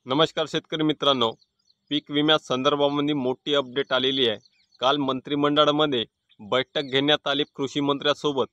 नमस्कार शेतकरी मित्रांनो, पीक विम्या संदर्भामध्ये मोठी अपडेट आलेली आहे। काल मंत्रिमंडळामध्ये बैठक घेण्यात आली कृषी मंत्र्यांसोबत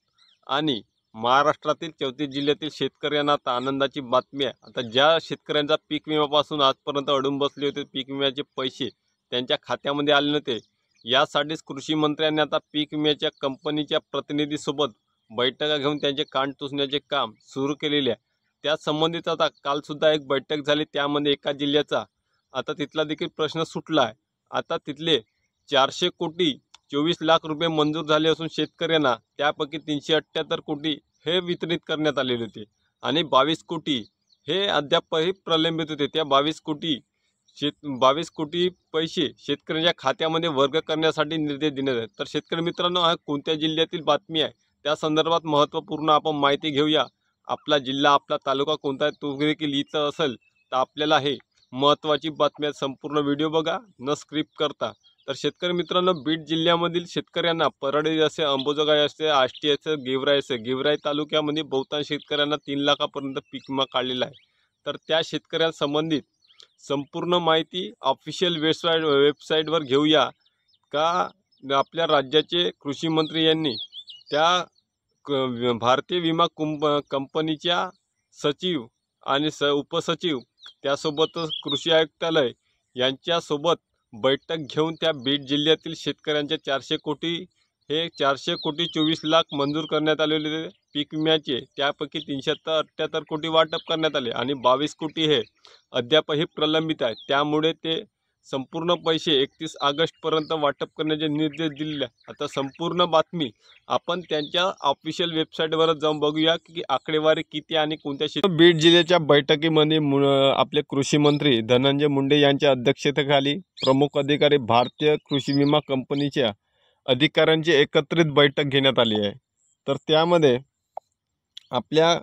आणि महाराष्ट्रातील 34 जिल्ह्यातील शेतकऱ्यांना आता आनंदाची बातमी आहे। आता ज्या शेतकऱ्यांचा पीक विम्यापासून आजपर्यंत अडून बसले होते, पीक विम्याचे पैसे त्यांच्या खात्यामध्ये आले नव्हते, यासाठीच कृषी मंत्र्यांनी आता पीक विम्याच्या कंपनीच्या प्रतिनिधीसोबत बैठका घेऊन त्यांचे कान टोचण्याचे काम सुरू केलेले आहे। त्या संबंधित आता कालसुद्धा एक बैठक झाली, त्यामध्ये एका जिल्ह्याचा आता तिथला देखील प्रश्न सुटला आहे। आता तिथले 400 कोटी 24 लाख रुपये मंजूर झाले असून शेतकऱ्यांना त्यापैकी 378 कोटी हे वितरित करण्यात आलेले होते आणि 22 कोटी हे अद्यापही प्रलंबित होते। त्या 22 कोटी पैसे शेतकऱ्यांच्या खात्यामध्ये वर्ग करण्यासाठी निर्देश देण्यात आले। तर शेतकरी मित्रांनो, हा कोणत्या जिल्ह्यातील बातमी आहे त्या संदर्भात महत्त्वपूर्ण आपण माहिती घेऊया। आपला जिल्हा आपला तालुका कोणता आहे तो देखील इथं असेल तर आपल्याला हे महत्त्वाची बातमी आहे। संपूर्ण व्हिडिओ बघा न स्क्रिप्ट करता। तर शेतकरी मित्रांनो, बीड जिल्ह्यामधील शेतकऱ्यांना परळी असे, अंबोजोगाई असे, आष्टी असे, गेवराई तालुक्यामध्ये बहुतांश शेतकऱ्यांना 3 लाखापर्यंत पीक विमा काढलेला आहे। तर त्या शेतकऱ्यांसंबंधित संपूर्ण माहिती ऑफिशियल वेबसाईटवर घेऊया का आपल्या राज्याचे कृषी मंत्री यांनी त्या भारतीय विमा कंपनीच्या सचिव आणि उपसचिव त्यासोबतच कृषी आयुक्तालय यांच्यासोबत बैठक घेऊन त्या बीड जिल्ह्यातील शेतकऱ्यांच्या 400 कोटी हे 400 कोटी 24 लाख मंजूर करण्यात आलेले पीक विम्याचे, त्यापैकी 378 कोटी वाटप करण्यात आले आणि 22 कोटी हे अद्यापही प्रलंबित आहे। त्यामुळे ते संपूर्ण पैसे 31 ऑगस्टपर्यंत वाटप करण्याचे निर्देश दिलेले आहे। आता संपूर्ण बातमी आपण त्यांच्या ऑफिशियल वेबसाईटवर जाऊन बघूया की आकडेवारी किती आणि कोणत्या बीड जिल्ह्याच्या बैठकीमध्ये आपले कृषी मंत्री धनंजय मुंडे यांच्या अध्यक्षतेखाली प्रमुख अधिकारी भारतीय कृषी विमा कंपनीच्या अधिकाऱ्यांची एकत्रित बैठक घेण्यात आली आहे। तर त्यामध्ये आपल्या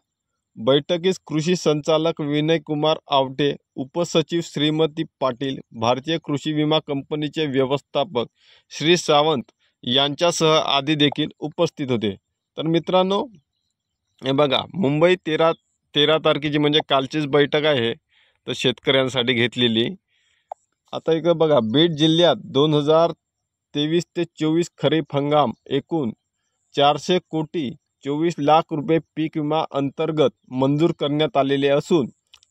बैठकीस कृषी संचालक विनय कुमार आवटे, उपसचिव श्रीमती पाटील, भारतीय कृषी विमा कंपनीचे व्यवस्थापक श्री सावंत यांच्यासह आदी देखील उपस्थित होते। तर मित्रांनो, हे बघा, मुंबई 13 तारखेची म्हणजे कालचीच बैठक आहे तर शेतकऱ्यांसाठी घेतलेली। आता इकडं बघा, बीड जिल्ह्यात 2023 ते 24 खरीप हंगाम एकूण 400 कोटी 24 लाख रुपये पीक विमा अंतर्गत मंजूर करण्यात आलेले असून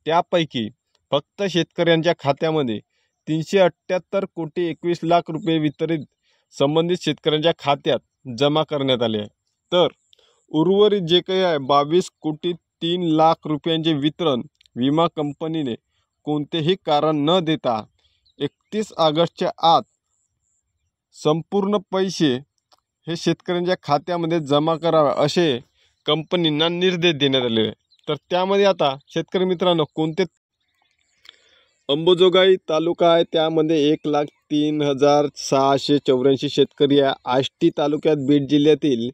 त्यापैकी फक्त शेतकऱ्यांच्या खात्यामध्ये 378 कोटी 21 लाख रुपये वितरित संबंधित शेतकऱ्यांच्या खात्यात जमा करण्यात आले आहे। तर उर्वरित जे काही आहे 22 कोटी 3 लाख रुपयांचे वितरण विमा कंपनीने कोणतेही कारण न देता 31 ऑगस्टच्या आत संपूर्ण पैसे हे शेतकऱ्यांच्या खात्यामध्ये जमा करावे असे कंपनींना निर्देश देण्यात आले आहे। तर त्यामध्ये आता शेतकरी मित्रांनो, कोणते अंबोजोगाई तालुका आहे त्यामध्ये 1,03,684 शेतकरी आहे। आष्टी तालुक्यात बीड जिल्ह्यातील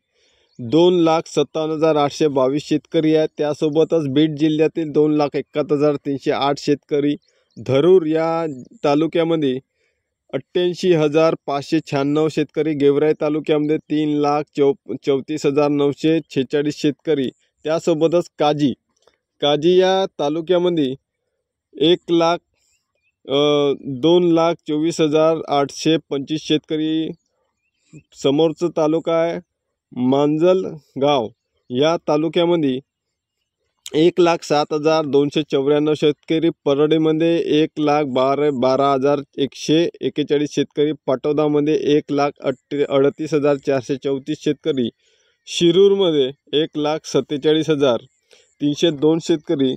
2,57,822 शेतकरी आहे। त्यासोबतच बीड जिल्ह्यातील 2,71,308 शेतकरी। धरूर या तालुक्यामध्ये 88,596 शेतकरी। गेवराई तालुक्यामध्ये 3,34,946 शेतकरी। त्यासोबतच काजी या तालुक्यामध्ये 2,24,825 शेतकरी। समोरचा तालुका आहे मांजलगाव या तालुक्यामध्ये 1,07,294 शेतकरी। परळीमध्ये 1,12,141 शेतकरी। पाटोदामध्ये 1,38,434 शेतकरी। शिरूरमध्ये 1,47,302 शेतकरी।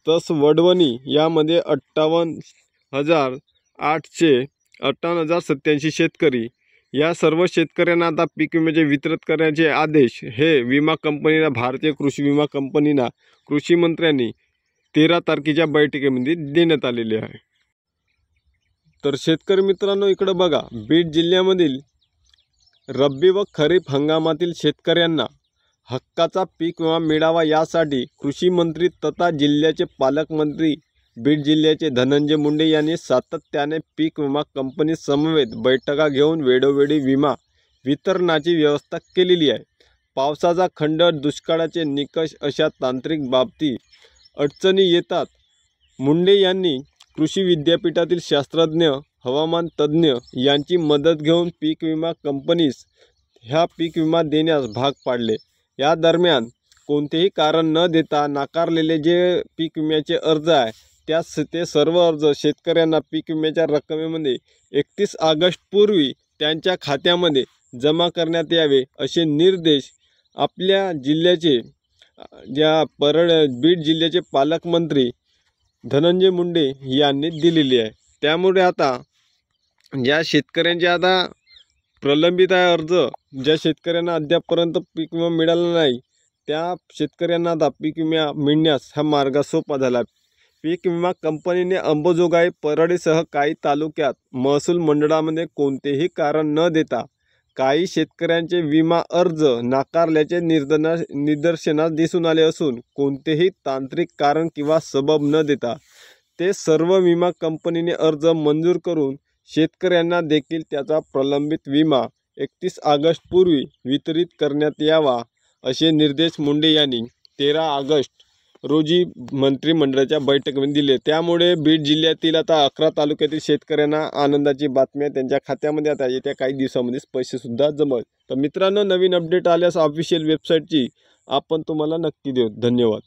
तस वडवणी यामध्ये 58,087 शेतकरी। या सर्व शेतकऱ्यांना आता पीक विम्याचे वितरित करण्याचे आदेश हे विमा कंपनीला, भारतीय कृषी विमा कंपनीला कृषी मंत्र्यांनी 13 तारखेच्या बैठकीमध्ये देण्यात आलेले आहे। तर शेतकरी मित्रांनो, इकडे बघा, बीड जिल्ह्यामधील रब्बी व खरीप हंगामातील शेतकऱ्यांना हक्काचा पीक विमा मिळावा यासाठी कृषी मंत्री तथा जिल्ह्याचे पालकमंत्री बीड जिल्ह्याचे धनंजय मुंडे यांनी सातत्याने पीक विमा कंपनी समवेत बैठका घेऊन वेळोवेळी विमा वितरणाची व्यवस्था केलेली आहे। पावसाचा खंड, दुष्काळाचे निकष अशा तांत्रिक बाबती अडचणी येतात। मुंडे यांनी कृषी विद्यापीठातील शास्त्रज्ञ, हवामान तज्ज्ञ यांची मदत घेऊन पीक विमा कंपनीस ह्या पीक विमा देण्यास भाग पाडले। या दरम्यान कोणतेही कारण न देता नाकारलेले जे पीक विम्याचे अर्ज आहे ते सर्व अर्ज शेतकऱ्यांना पीक विम्याच्या रकमेमध्ये 31 ऑगस्टपूर्वी त्यांच्या खात्यामध्ये जमा करण्यात यावे असे निर्देश आपल्या जिल्ह्याचे बीड जिल्ह्याचे पालकमंत्री धनंजय मुंडे यांनी दिलेली आहे। त्यामुळे आता ज्या शेतकऱ्यांचे आता प्रलंबित आहे अर्ज, ज्या शेतकऱ्यांना अद्यापपर्यंत पीक विमा मिळाला नाही त्या शेतकऱ्यांना आता पीक विमा मिळण्यास हा मार्ग सोपा झाला। पीक विमा कंपनीने अंबाजोगाई, परळीसह काही तालुक्यात महसूल मंडळामध्ये कोणतेही कारण न देता काही शेतकऱ्यांचे विमा अर्ज नाकारल्याचे निदर्शनास दिसून आले असून कोणतेही तांत्रिक कारण किंवा सबब न देता ते सर्व विमा कंपनीने अर्ज मंजूर करून शेतकऱ्यांना देखील त्याचा प्रलंबित विमा 31 ऑगस्टपूर्वी वितरित करण्यात यावा असे निर्देश मुंडे यांनी 13 ऑगस्ट रोजी मंत्रिमंडळाच्या बैठकीमध्ये दिले। त्यामुळे बीड जिल्ह्यातील आता 11 तालुक्यातील शेतकऱ्यांना आनंदाची बातमी आहे, त्यांच्या खात्यामध्ये आता येत्या काही दिवसांमध्येच पैसे सुद्धा जमल। तर मित्रांनो, नवीन अपडेट आल्यास ऑफिशियल वेबसाईटची आपण तुम्हाला नक्की देऊ। धन्यवाद।